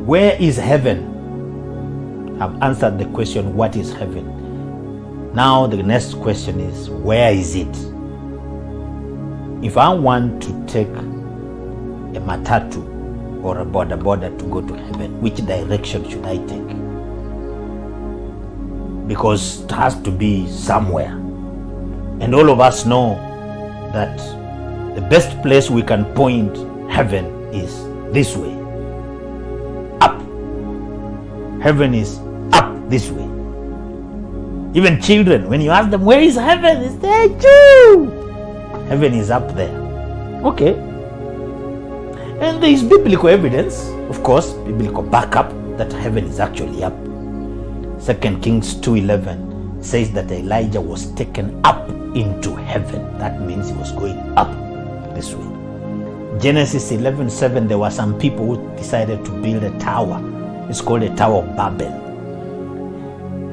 Where is heaven? I've answered the question, what is heaven? Now the next question is, where is it? If I want to take a matatu or a boda to go to heaven, which direction should I take? Because it has to be somewhere. And all of us know that the best place we can point heaven is this way. Up. Heaven is up this way. Even children, when you ask them, where is heaven? They say, Choo! Heaven is up there. Okay. And there is biblical evidence, of course, biblical backup that heaven is actually up. 2 Kings 2:11 says that Elijah was taken up into heaven. That means he was going up this way. Genesis 11:7, there were some people who decided to build a tower. It's called the Tower of Babel.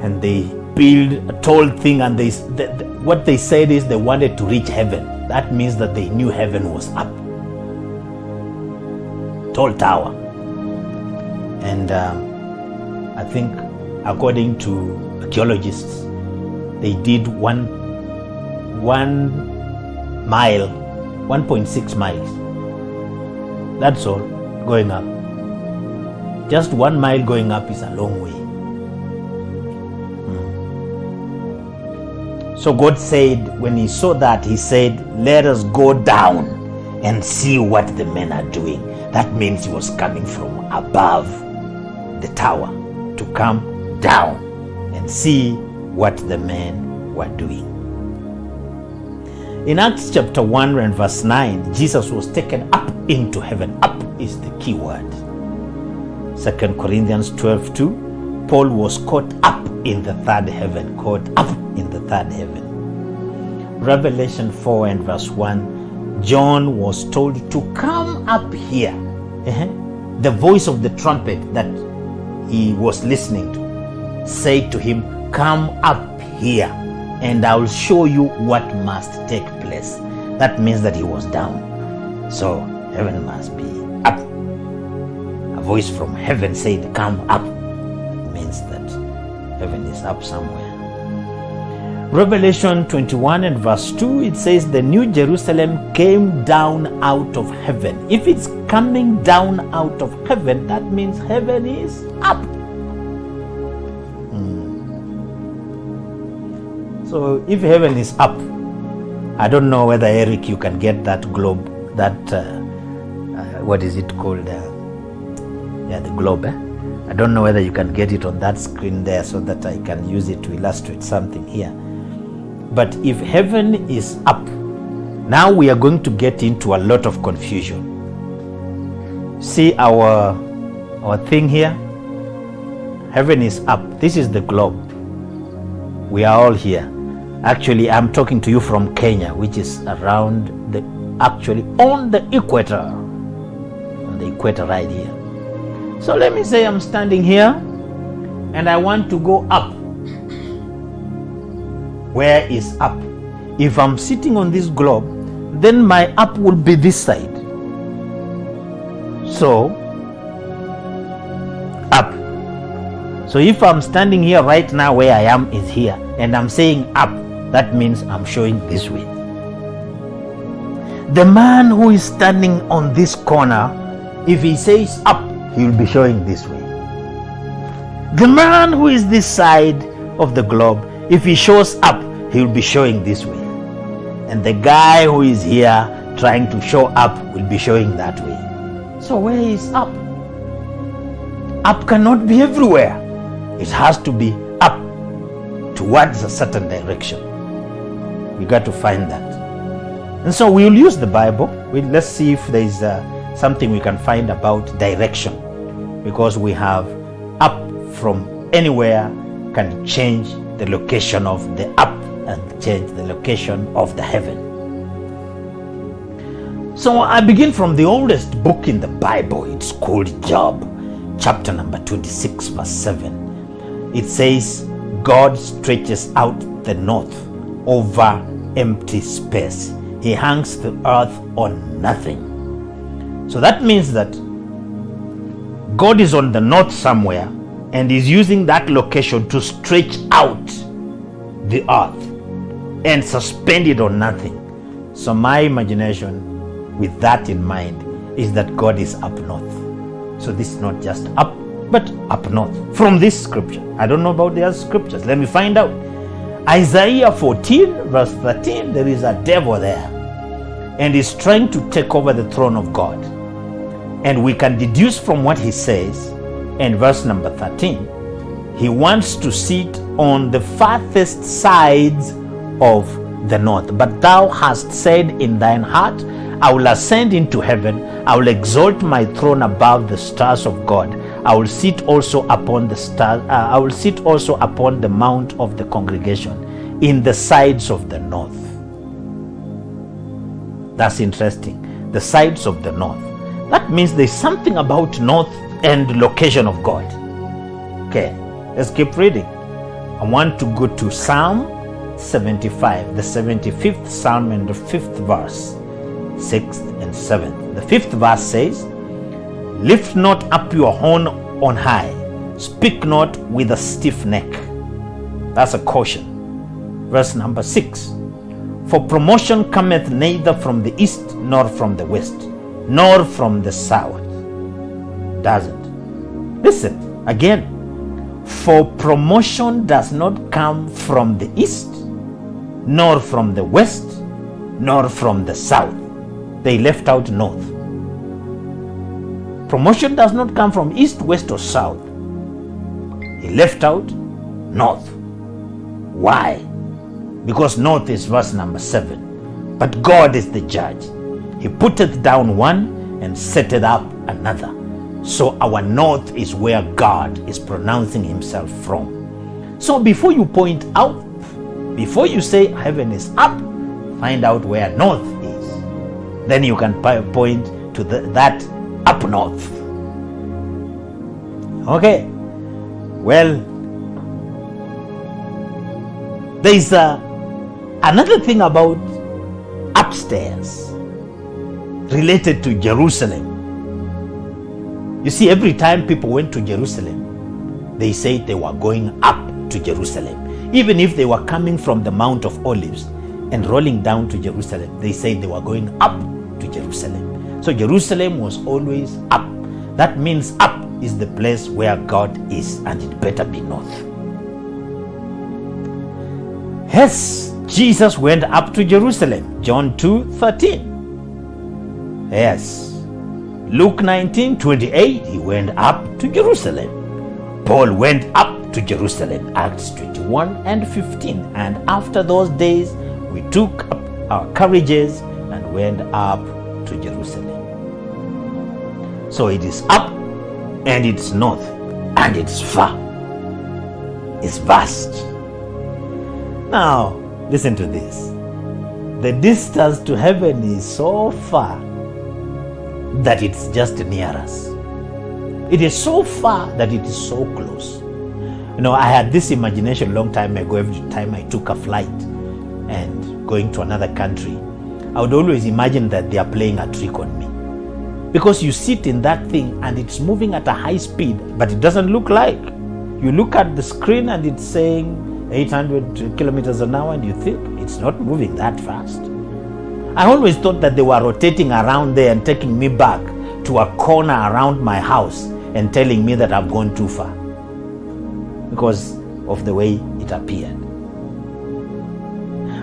And they built a tall thing, and what they said is they wanted to reach heaven. That means that they knew heaven was up. Tall tower. And I think according to archaeologists, they did 1 mile, 1.6 miles. That's all going up. Just 1 mile going up is a long way. So God said, when he saw that, he said, let us go down and see what the men are doing. That means he was coming from above the tower to come down and see what the men were doing. In Acts chapter 1 and verse 9, Jesus was taken up into heaven. Up is the key word. 2 Corinthians 12:2, Paul was caught up in the third heaven. Caught up in the third heaven. Revelation 4 and verse 1, John was told to come up here. The voice of the trumpet that he was listening to said to him, come up here and I will show you what must take place. That means that he was down. So heaven must be up. A voice from heaven said, come up. It means that heaven is up somewhere. Revelation 21 and verse 2, it says the new Jerusalem came down out of heaven. If it's coming down out of heaven, that means heaven is up. So if heaven is up, I don't know whether, Eric, you can get that globe, that, what is it called? The globe. I don't know whether you can get it on that screen there so that I can use it to illustrate something here. But if heaven is up, now we are going to get into a lot of confusion. See our thing here? Heaven is up. This is the globe. We are all here. Actually, I'm talking to you from Kenya, which is around actually on the equator. On the equator right here. So let me say I'm standing here and I want to go up. Where is up? If I'm sitting on this globe, then my up will be this side. So, up. So if I'm standing here right now, where I am is here, and I'm saying up, that means I'm showing this way. The man who is standing on this corner, if he says up, he will be showing this way. The man who is this side of the globe, if he shows up, he will be showing this way. And the guy who is here trying to show up will be showing that way. So where is up? Up cannot be everywhere. It has to be up towards a certain direction. We got to find that. And so we'll use the Bible. Let's see if there is something we can find about direction. Because we have up from anywhere can change the location of the up and change the location of the heaven. So I begin from the oldest book in the Bible. It's called Job, chapter number 26, verse 7. It says, God stretches out the north over empty space. He hangs the earth on nothing. So that means that God is on the north somewhere and is using that location to stretch out the earth and suspend it on nothing. So my imagination with that in mind is that God is up north. So this is not just up, but up north from this scripture. I don't know about the other scriptures. Let me find out. Isaiah 14 verse 13, there is a devil there and he's trying to take over the throne of God. And we can deduce from what he says in verse number 13, he wants to sit on the farthest sides of the north. But thou hast said in thine heart, I will ascend into heaven, I will exalt my throne above the stars of God. I will sit also upon the stars. I will sit also upon the mount of the congregation, in the sides of the north. That's interesting. The sides of the north. That means there's something about north and location of God. Okay, let's keep reading. I want to go to Psalm 75, the 75th Psalm and the 5th verse, 6th and 7th. The 5th verse says, lift not up your horn on high, speak not with a stiff neck. That's a caution. Verse number 6, for promotion cometh neither from the east nor from the west, nor from the south. Doesn't. Listen again. For promotion does not come from the east, nor from the west, nor from the south. They left out north. Promotion does not come from east, west, or south. He left out north. Why? Because north is verse number 7. But God is the judge. He putteth down one and setteth up another. So our north is where God is pronouncing himself from. So before you point out, before you say heaven is up, find out where north is. Then you can point to that up north. Okay. Well, there is another thing about upstairs related to Jerusalem. You see, every time people went to Jerusalem, they said they were going up to Jerusalem. Even if they were coming from the Mount of Olives and rolling down to Jerusalem, they said they were going up to Jerusalem. So Jerusalem was always up. That means up is the place where God is, and it better be north. Yes, Jesus went up to Jerusalem. John 2:13. Yes. Luke 19:28, he went up to Jerusalem. Paul went up to Jerusalem. Acts 21:15. And after those days, we took up our carriages and went up to Jerusalem. So it is up and it's north and it's far. It's vast. Now, listen to this. The distance to heaven is so far that it's just near us. It is so far that it is so close. You know, I had this imagination a long time ago. Every time I took a flight and going to another country, I would always imagine that they are playing a trick on me. Because you sit in that thing and it's moving at a high speed, but it doesn't look like. You look at the screen and it's saying 800 kilometers an hour and you think it's not moving that fast. I always thought that they were rotating around there and taking me back to a corner around my house and telling me that I've gone too far because of the way it appeared.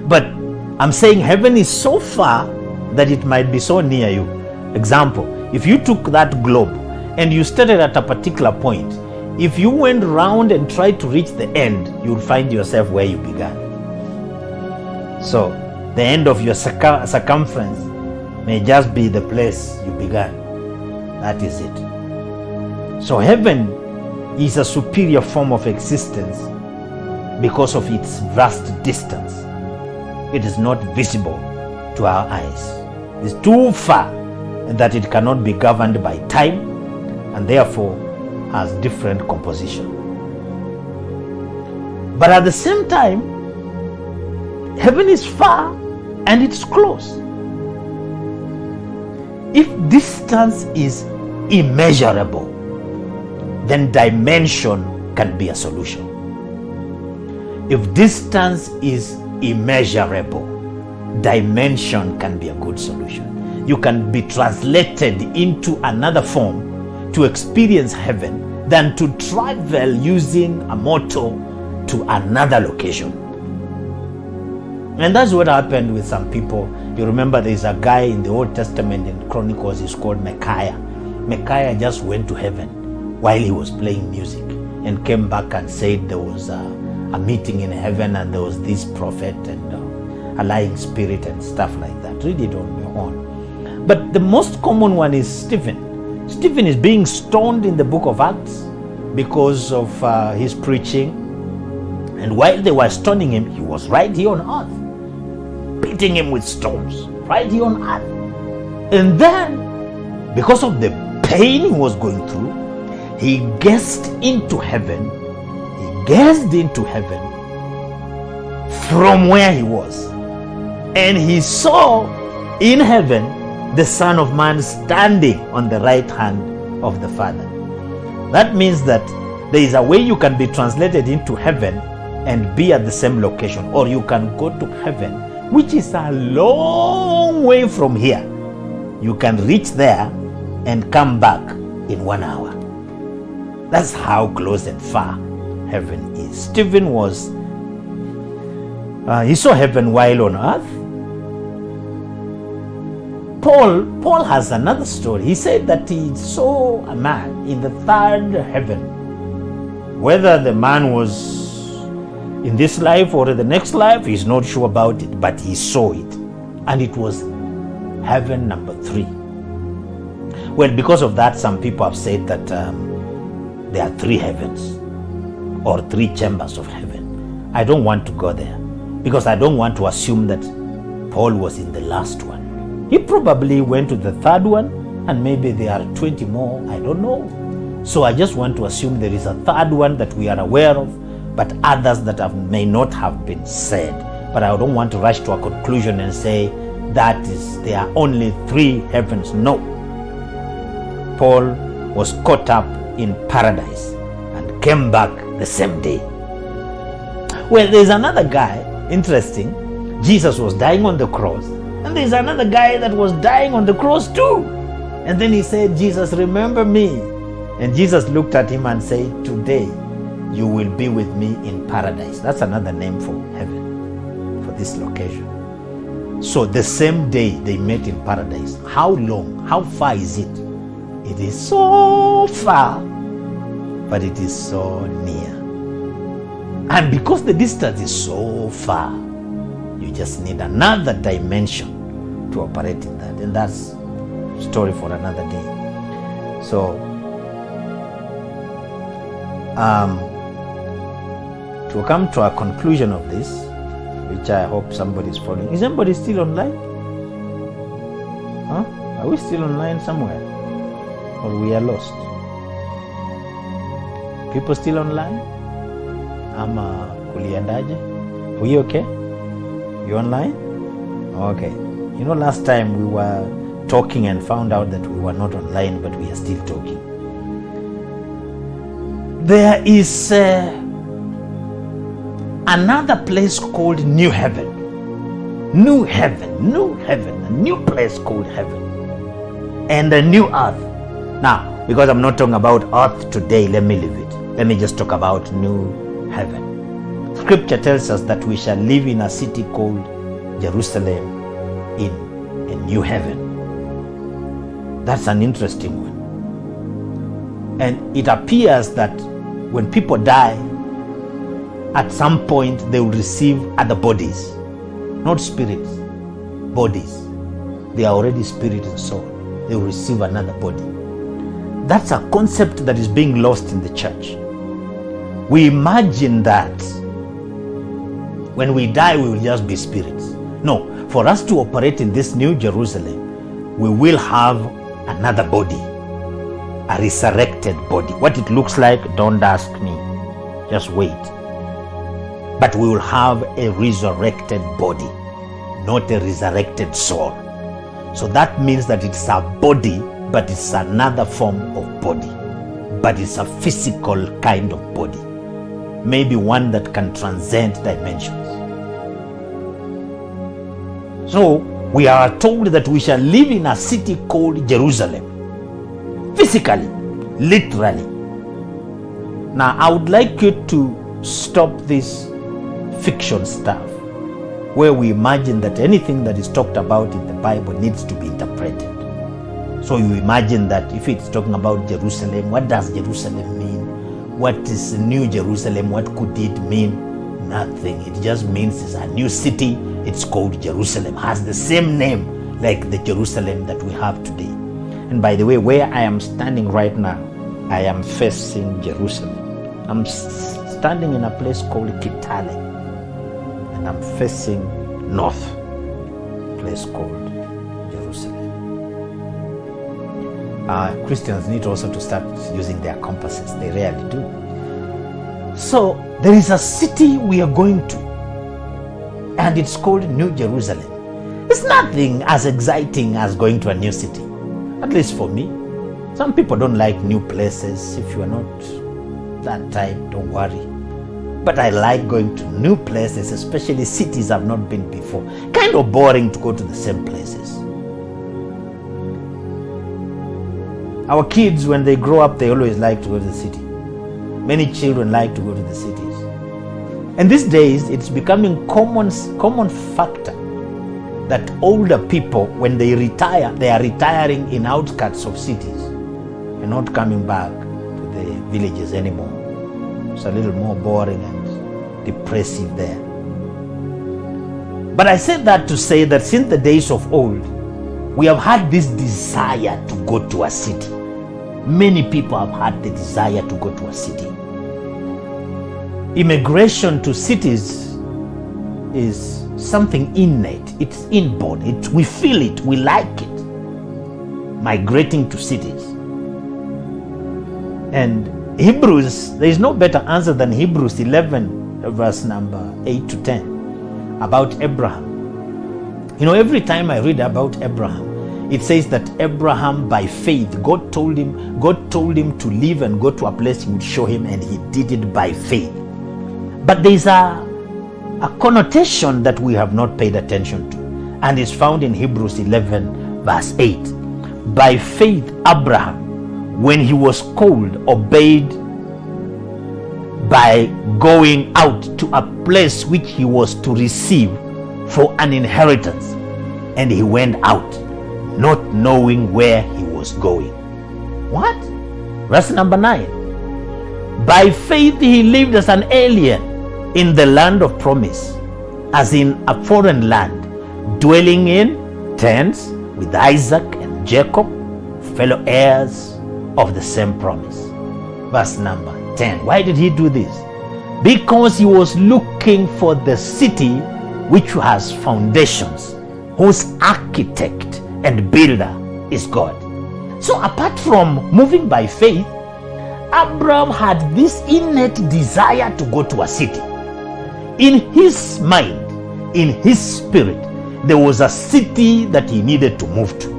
But I'm saying heaven is so far that it might be so near you. Example, if you took that globe and you started at a particular point, if you went round and tried to reach the end, you'll find yourself where you began. So the end of your circumference may just be the place you began. That is it. So heaven is a superior form of existence because of its vast distance. It is not visible to our eyes. It's too far and that it cannot be governed by time and therefore has different composition. But at the same time, heaven is far and it's close. If distance is immeasurable, then dimension can be a solution. If distance is immeasurable, dimension can be a good solution. You can be translated into another form to experience heaven than to travel using a motor to another location. And that's what happened with some people. You remember there's a guy in the Old Testament in Chronicles, he's called Micaiah. Micaiah just went to heaven while he was playing music and came back and said there was a meeting in heaven and there was this prophet and a lying spirit and stuff like that. Read it on your own. But the most common one is Stephen. Stephen is being stoned in the book of Acts because of his preaching. And while they were stoning him, he was right here on earth, beating him with stones, right here on earth. And then, because of the pain he was going through, he gazed into heaven. He gazed into heaven from where he was. And he saw in heaven the Son of Man standing on the right hand of the Father. That means that there is a way you can be translated into heaven and be at the same location, or you can go to heaven, which is a long way from here. You can reach there and come back in 1 hour. That's how close and far heaven is. Stephen was, he saw heaven while on earth. Paul has another story. He said that he saw a man in the third heaven. Whether the man was in this life or in the next life, he's not sure about it, but he saw it. And it was heaven number 3. Well, because of that, some people have said that there are 3 heavens or 3 chambers of heaven. I don't want to go there because I don't want to assume that Paul was in the last one. He probably went to the third one, and maybe there are 20 more, I don't know. So I just want to assume there is a third one that we are aware of, but others that may not have been said. But I don't want to rush to a conclusion and say that there are only 3 heavens. No. Paul was caught up in paradise and came back the same day. Well, there's another guy, interesting. Jesus was dying on the cross, and there's another guy that was dying on the cross too. And then he said, Jesus, remember me. And Jesus looked at him and said, today you will be with me in paradise. That's another name for heaven, for this location. So the same day they met in paradise. How long? How far is it? It is so far, but it is so near. And because the distance is so far, you just need another dimension to operate in that. And that's a story for another day. So, to come to a conclusion of this, which I hope somebody is following. Is anybody still online? Huh? Are we still online somewhere? Or we are lost? People still online? Ama kuliendaje? Are you okay? You online? Okay. You know, last time we were talking and found out that we were not online, but we are still talking. There is another place called New Heaven. New Heaven, a new place called heaven. And a new earth. Now, because I'm not talking about earth today, let me leave it. Let me just talk about new heaven. Scripture tells us that we shall live in a city called Jerusalem in a new heaven. That's an interesting one. And it appears that when people die, at some point they will receive other bodies, not spirits, bodies. They are already spirit and soul. They will receive another body. That's a concept that is being lost in the church. We imagine that when we die, we will just be spirits. No, for us to operate in this new Jerusalem, we will have another body, a resurrected body. What it looks like, don't ask me. Just wait. But we will have a resurrected body, not a resurrected soul. So that means that it's a body, but it's another form of body. but it's a physical kind of body, maybe one that can transcend dimensions. So we are told that we shall live in a city called Jerusalem, physically, literally. Now I would like you to stop this fiction stuff where we imagine that anything that is talked about in the Bible needs to be interpreted. So you imagine that if it's talking about Jerusalem, what does Jerusalem mean? What is New Jerusalem? What could it mean? Nothing. It just means it's a new city. It's called Jerusalem. Has the same name like the Jerusalem that we have today. And by the way, where I am standing right now, I am facing Jerusalem. I'm standing in a place called Kitale, and I'm facing north, a place called Jerusalem. Christians need also to start using their compasses. They rarely do. So there is a city we are going to, and it's called New Jerusalem. It's nothing as exciting as going to a new city, at least for me. Some people don't like new places. If you are not that type, don't worry. But I like going to new places, especially cities I've not been before. Kind of boring to go to the same places. Our kids, when they grow up, they always like to go to the city. Many children like to go to the cities. And these days, it's becoming common factor that older people, when they retire, they are retiring in outskirts of cities and not coming back to the villages anymore. It's a little more boring and depressive there. But I said that to say that since the days of old, we have had this desire to go to a city. Many people have had the desire to go to a city. Immigration to cities is something innate. It's inborn. We feel it. We like it. Migrating to cities. And Hebrews, there is no better answer than Hebrews 11, verse number 8 to 10, about Abraham. You know, every time I read about Abraham, it says that Abraham, by faith, God told him to leave and go to a place he would show him, and he did it by faith. But there is a connotation that we have not paid attention to, and it's found in Hebrews 11, verse 8. By faith, Abraham, when he was called, obeyed by going out to a place which he was to receive for an inheritance. And he went out, not knowing where he was going. What? Verse number 9. By faith he lived as an alien in the land of promise, as in a foreign land, dwelling in tents with Isaac and Jacob, fellow heirs of the same promise. Verse number 10. Why did he do this? Because he was looking for the city which has foundations, whose architect and builder is God. So apart from moving by faith, Abraham had this innate desire to go to a city. In his mind, in his spirit, there was a city that he needed to move to.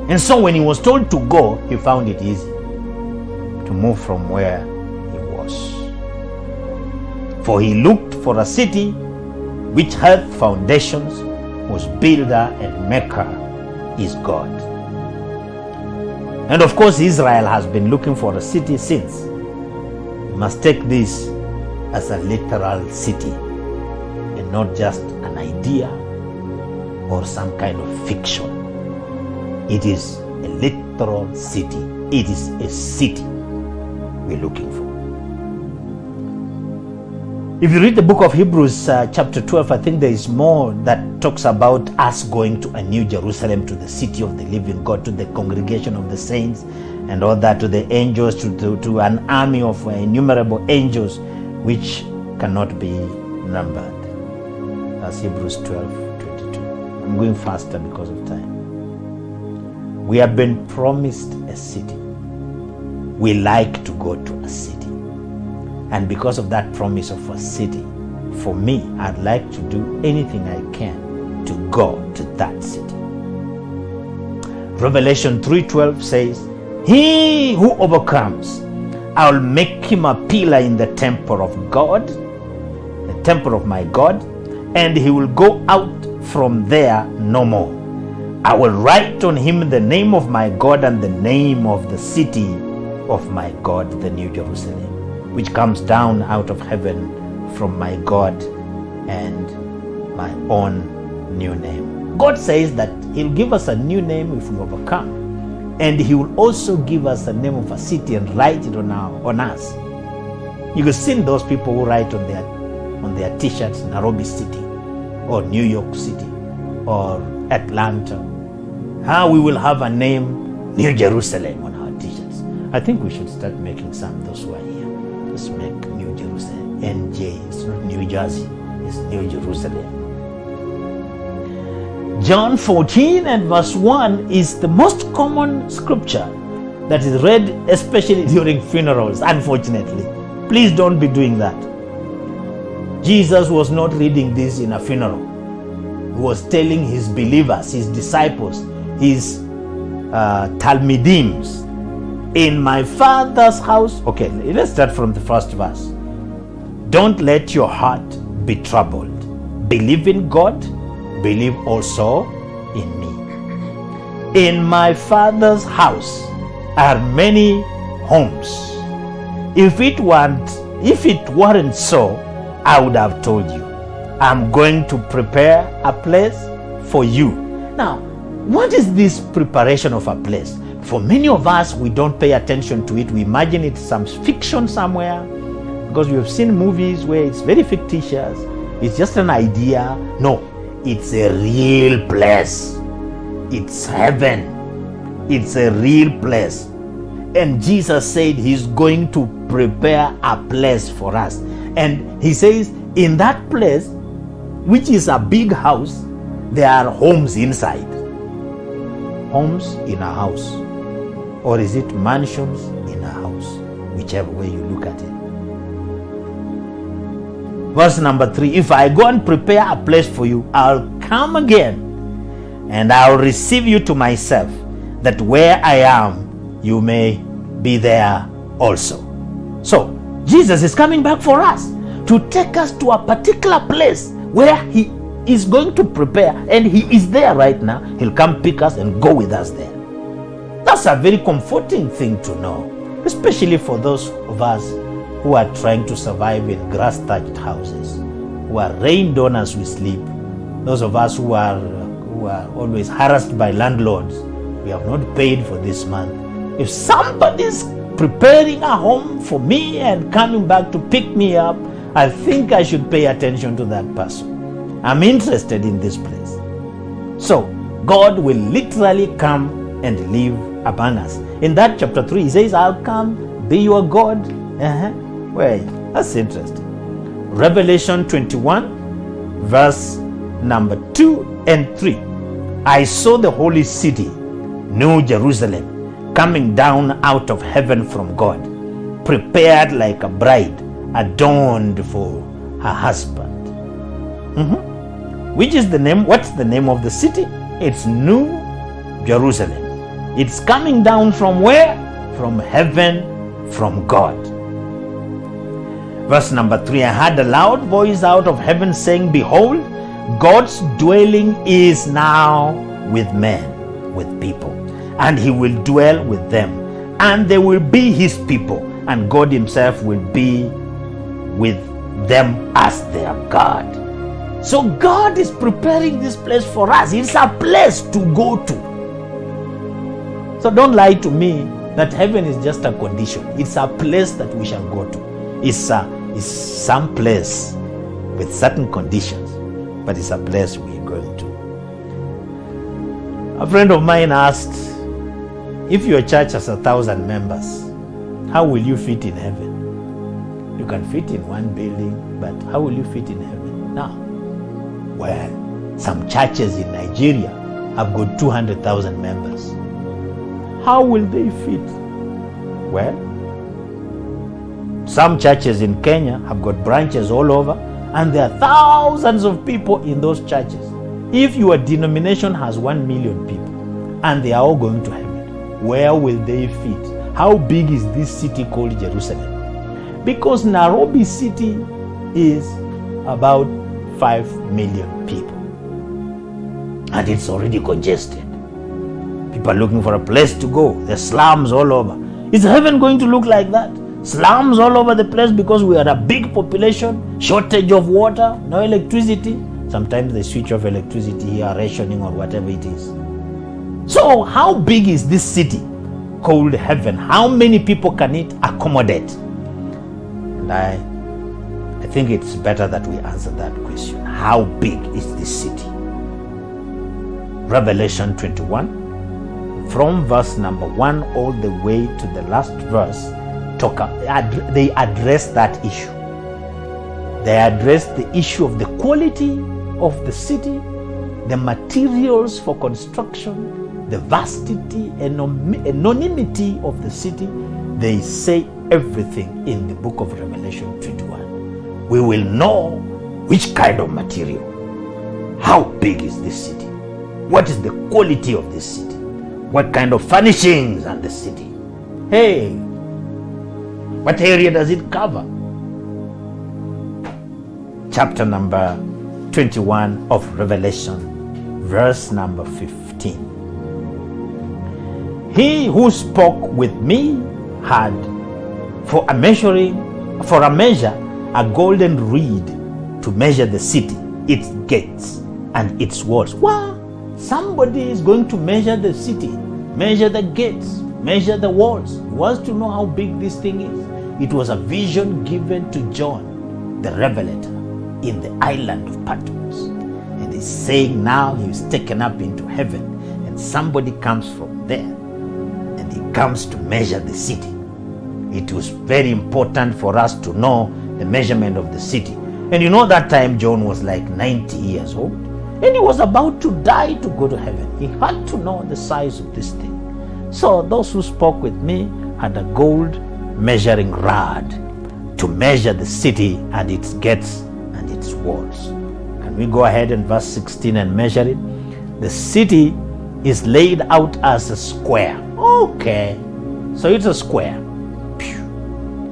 And so when he was told to go, he found it easy to move from where he was. For he looked for a city which had foundations, whose builder and maker is God. And of course, Israel has been looking for a city since. You must take this as a literal city and not just an idea or some kind of fiction. It is a literal city. It is a city we're looking for. If you read the book of Hebrews chapter 12, I think there is more that talks about us going to a new Jerusalem, to the city of the living God, to the congregation of the saints and all that, to the angels, to an army of innumerable angels which cannot be numbered. That's Hebrews 12:22. I'm going faster because of time. We have been promised a city. We like to go to a city. And because of that promise of a city, for me, I'd like to do anything I can to go to that city. Revelation 3:12 says, He who overcomes, I'll make him a pillar in the temple of God, the temple of my God, and he will go out from there no more. I will write on him the name of my God and the name of the city of my God, the New Jerusalem, which comes down out of heaven from my God, and my own new name. God says that he'll give us a new name if we overcome. And he will also give us the name of a city and write it on us. You can see those people who write on their t-shirts Nairobi City or New York City or Atlanta. How we will have a name, New Jerusalem, on our t-shirts. I think we should start making some, those who are here. Let's make New Jerusalem. NJ, it's not New Jersey, it's New Jerusalem. John 14 and verse 1 is the most common scripture that is read, especially during funerals, unfortunately. Please don't be doing that. Jesus was not reading this in a funeral. He was telling his believers, his disciples, his Talmidims, in my Father's house. Okay, let's start from the first verse. Don't let your heart be troubled. Believe in God, believe also in me. In my Father's house are many homes. If it weren't so, I would have told you. I'm going to prepare a place for you. Now, what is this preparation of a place? For many of us, we don't pay attention to it. We imagine it's some fiction somewhere because we have seen movies where it's very fictitious. It's just an idea. No. It's a real place. It's heaven. It's a real place. And Jesus said he's going to prepare a place for us. And he says in that place, which is a big house, there are homes inside. Homes in a house. Or is it mansions in a house? Whichever way you look at it. Verse number 3, if I go and prepare a place for you, I'll come again and I'll receive you to myself, that where I am, you may be there also. So, Jesus is coming back for us to take us to a particular place where he is going to prepare, and he is there right now. He'll come pick us and go with us there. That's a very comforting thing to know, especially for those of us who are trying to survive in grass-thatched houses, who are rained on as we sleep, those of us who are always harassed by landlords. We have not paid for this month. If somebody's preparing a home for me and coming back to pick me up, I think I should pay attention to that person. I'm interested in this place. So, God will literally come and live among us. In that chapter 3, he says, I'll come, be your God. Wait, that's interesting. Revelation 21, verse number 2 and 3. I saw the holy city, New Jerusalem, coming down out of heaven from God, prepared like a bride, adorned for her husband. Which is the name? What's the name of the city? It's New Jerusalem. It's coming down from where? From heaven, from God. Verse number 3, I heard a loud voice out of heaven saying, behold, God's dwelling is now with men, with people, and he will dwell with them, and they will be his people, and God himself will be with them as their God. So God is preparing this place for us. It's a place to go to. So don't lie to me that heaven is just a condition. It's a place that we shall go to. It's some place with certain conditions, but it's a place we're going to. A friend of mine asked, if your church has 1,000 members, how will you fit in heaven? You can fit in one building, but how will you fit in heaven? Now, well, some churches in Nigeria have got 200,000 members. How will they fit? Well, some churches in Kenya have got branches all over, and there are thousands of people in those churches. If your denomination has 1 million people and they are all going to heaven, Where will they fit? How big is this city called Jerusalem? Because Nairobi city is about 5 million people. And it's already congested. People are looking for a place to go. There's slums all over. Is heaven going to look like that? Slums all over the place because we are a big population, shortage of water, no electricity. Sometimes they switch off electricity here, rationing or whatever it is. So how big is this city called heaven? How many people can it accommodate? And I think it's better that we answer that question. How big is this city? Revelation 21, from verse number 1 all the way to the last verse, they address that issue. They address the issue of the quality of the city, the materials for construction, the vastity and anonymity of the city. They say everything in the book of Revelation 21. We will know which kind of material. How big is this city? What is the quality of this city? What kind of furnishings are the city? Hey, what area does it cover? Chapter number 21 of Revelation, verse number 15. He who spoke with me had for a measure a golden reed to measure the city, its gates and its walls. Wow! Somebody is going to measure the city, measure the gates, measure the walls. He wants to know how big this thing is. It was a vision given to John, the Revelator, in the island of Patmos. And he's saying now he's taken up into heaven, and somebody comes from there, and he comes to measure the city. It was very important for us to know the measurement of the city. And you know, that time John was like 90 years old, and he was about to die to go to heaven. He had to know the size of this thing. So those who spoke with me had a gold measuring rod to measure the city and its gates and its walls. Can we go ahead in verse 16 and measure it? The city is laid out as a square. Okay, so it's a square.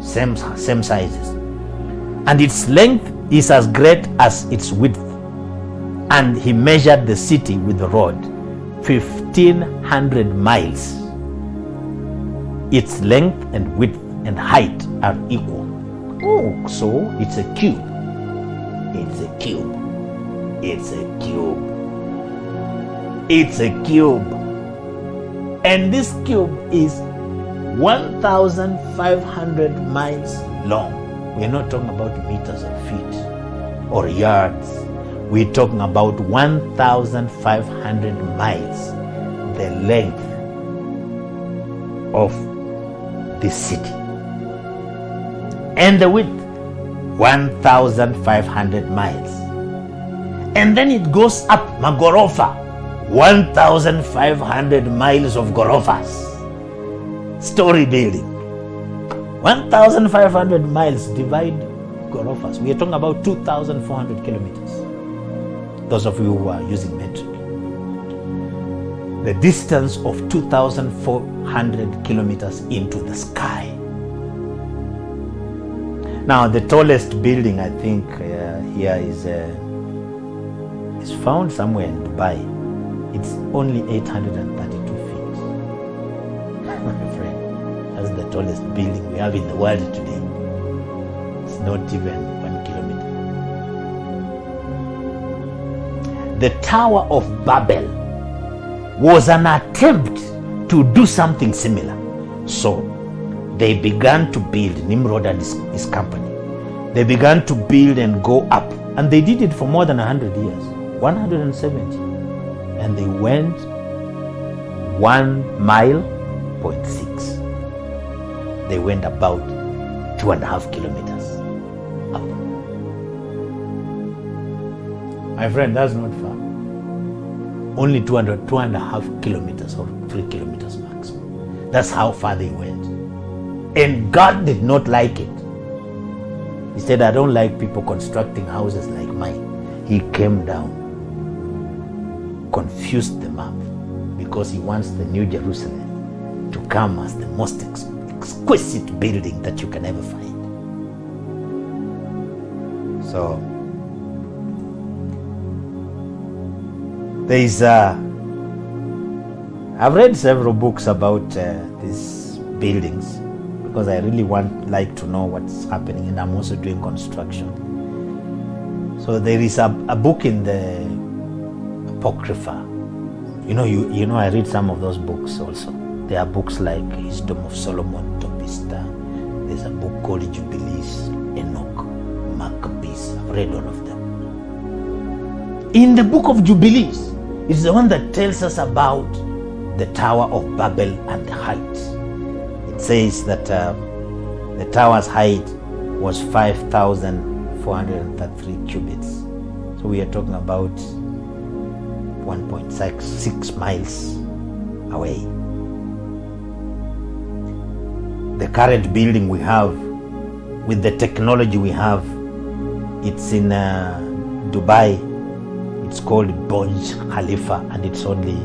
Same sizes. And its length is as great as its width. And he measured the city with the rod, 1,500 miles. Its length and width and height are equal. Oh, so it's a cube. It's a cube. It's a cube. It's a cube. And this cube is 1,500 miles long. We're not talking about meters or feet or yards. We're talking about 1,500 miles, the length of the city. And the width, 1,500 miles. And then it goes up, magorofa, 1,500 miles of gorofas. Story building. 1,500 miles divide gorofas. We are talking about 2,400 kilometers. Those of you who are using metric. The distance of 2,400 kilometers into the sky. Now, the tallest building, I think, here is found somewhere in Dubai. It's only 832 feet. My friend, that's the tallest building we have in the world today. It's not even 1 kilometer. The Tower of Babel was an attempt to do something similar. So they began to build, Nimrod and his company. They began to build and go up. And they did it for more than 100 years, 170. And they went 1.6 miles. They went about 2.5 kilometers up. My friend, that's not far. Only 2.5 kilometers or 3 kilometers maximum. That's how far they went. And God did not like it. He said, I don't like people constructing houses like mine. He came down, confused them up, because he wants the New Jerusalem to come as the most exquisite building that you can ever find. So there is I've read several books about these buildings because I really like to know what's happening, and I'm also doing construction. So there is a book in the Apocrypha. You know, I read some of those books also. There are books like Wisdom of Solomon, Topista. There's a book called Jubilees, Enoch, Maccabees. I've read all of them. In the book of Jubilees, it's the one that tells us about the Tower of Babel and the height. It says that the tower's height was 5,433 cubits. So we are talking about 1.6 miles away. The current building we have, with the technology we have, it's in Dubai. It's called Burj Khalifa, and it's only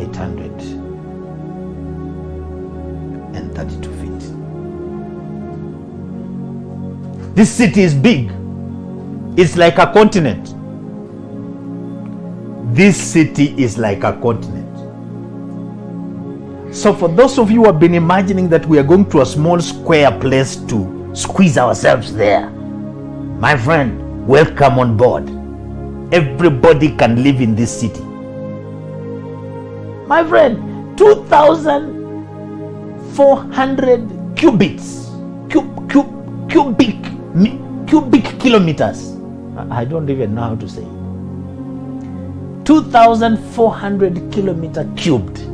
832 feet. This city is big. It's like a continent. This city is like a continent. So for those of you who have been imagining that we are going to a small square place to squeeze ourselves there, my friend, welcome on board. Everybody can live in this city. My friend, 2,400 cubic kilometers. I don't even know how to say it. 2,400 kilometer cubed.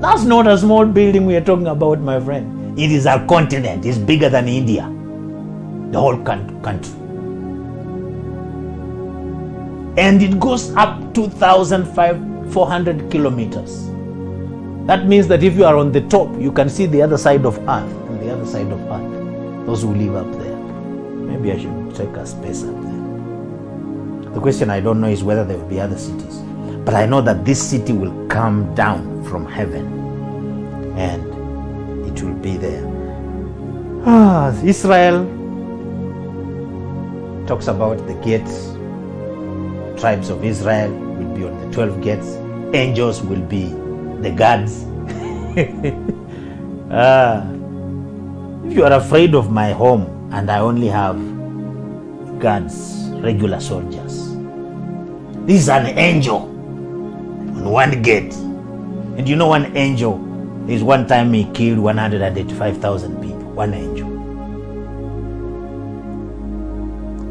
That's not a small building we are talking about, my friend. It is a continent. It's bigger than India, the whole country. And it goes up 2,400 kilometers. That means that if you are on the top, you can see the other side of Earth, and the other side of Earth, those who live up there. Maybe I should check a space up there. The question I don't know is whether there will be other cities. But I know that this city will come down from heaven, and it will be there. Israel talks about the gates. Tribes of Israel will be on the 12 gates. Angels will be the guards. If you are afraid of my home and I only have guards, regular soldiers, this is an angel on one gate. And you know, one angel, there's one time he killed 185,000 people. One angel.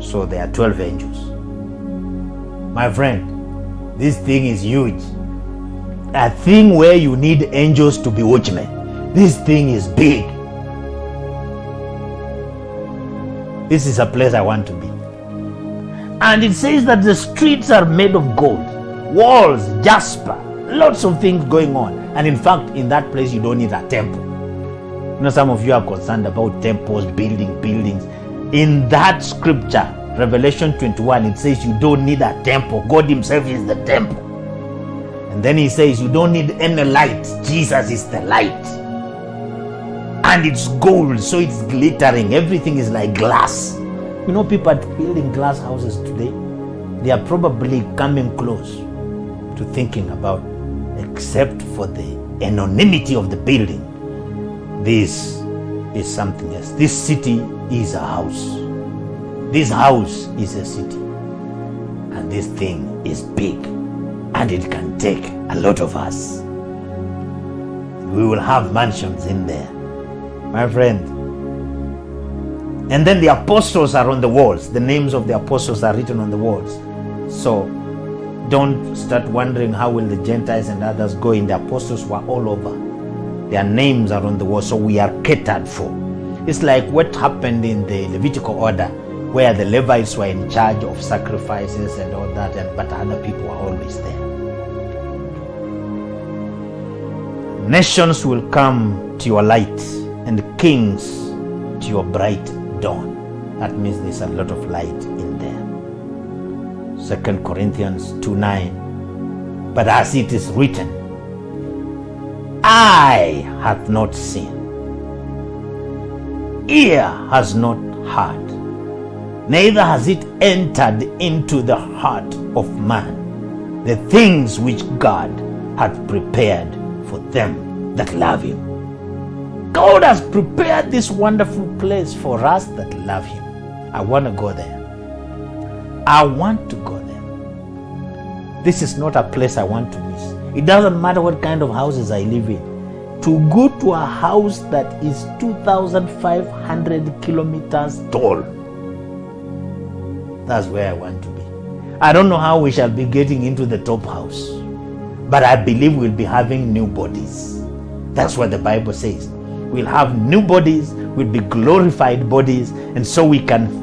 So there are 12 angels. My friend, this thing is huge. A thing where you need angels to be watchmen. This thing is big. This is a place I want to be. And it says that the streets are made of gold, walls, jasper, lots of things going on. And in fact, in that place, you don't need a temple. You know, some of you are concerned about temples, buildings. In that scripture, Revelation 21, it says you don't need a temple. God himself is the temple. And then he says you don't need any light. Jesus is the light. And it's gold, so it's glittering. Everything is like glass. You know, people are building glass houses today. They are probably coming close to thinking about, except for the anonymity of the building, this is something else. This city is a house. This house is a city. And this thing is big. And it can take a lot of us. We will have mansions in there, my friend. And then the apostles are on the walls. The names of the apostles are written on the walls. So don't start wondering how will the Gentiles and others go in. The apostles were all over. Their names are on the wall, so we are catered for. It's like what happened in the Levitical order, where the Levites were in charge of sacrifices and all that, but other people were always there. Nations will come to your light, and kings to your bright dawn. That means there's a lot of light in there. 2 Corinthians 2:9. But as it is written, eye hath not seen, ear has not heard, neither has it entered into the heart of man, the things which God hath prepared for them that love him. God has prepared this wonderful place for us that love him. I want to go there. I want to go there. This is not a place I want to miss. It doesn't matter what kind of houses I live in. To go to a house that is 2,500 kilometers tall, that's where I want to be. I don't know how we shall be getting into the top house, but I believe we'll be having new bodies. That's what the Bible says. We'll have new bodies, we'll be glorified bodies, and so we can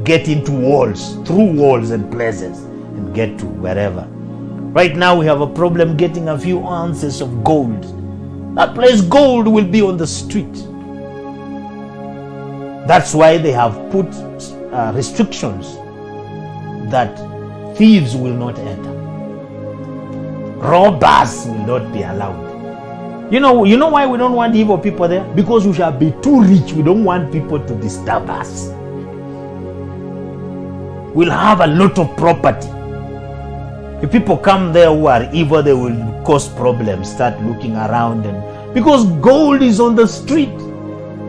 get into walls, through walls and places, and get to wherever. Right now we have a problem getting a few ounces of gold. That place, gold will be on the street. That's why they have put restrictions that thieves will not enter. Robbers will not be allowed. You know why we don't want evil people there? Because we shall be too rich. We don't want people to disturb us. We'll have a lot of property. If people come there who are evil, they will cause problems, start looking around, and because gold is on the street.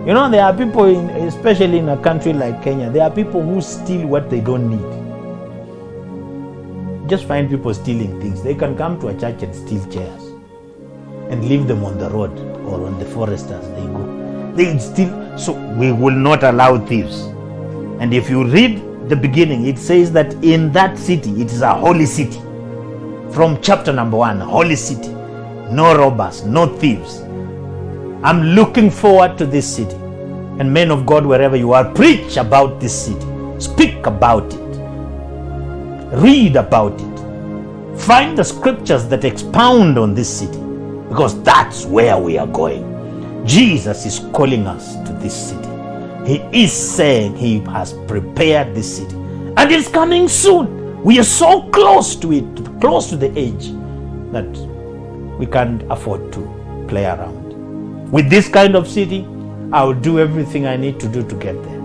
There are people, especially in a country like Kenya, there are people who steal what they don't need. Just find people stealing things. They can come to a church and steal chairs and leave them on the road or on the forest as they go. They steal. So we will not allow thieves. And if you read the beginning, it says that in that city, it is a holy city. From chapter number 1, holy city. No robbers, no thieves. I'm looking forward to this city. And men of God, wherever you are, preach about this city. Speak about it. Read about it. Find the scriptures that expound on this city, because that's where we are going. Jesus is calling us to this city. He is saying he has prepared this city, and it's coming soon. We are so close to it, close to the edge, that we can't afford to play around. With this kind of city, I will do everything I need to do to get there.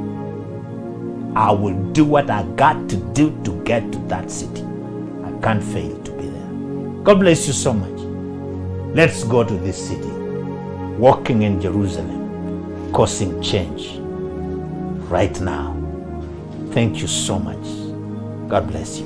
I will do what I got to do to get to that city. I can't fail to be there. God bless you so much. Let's go to this city, walking in Jerusalem, causing change right now. Thank you so much. God bless you.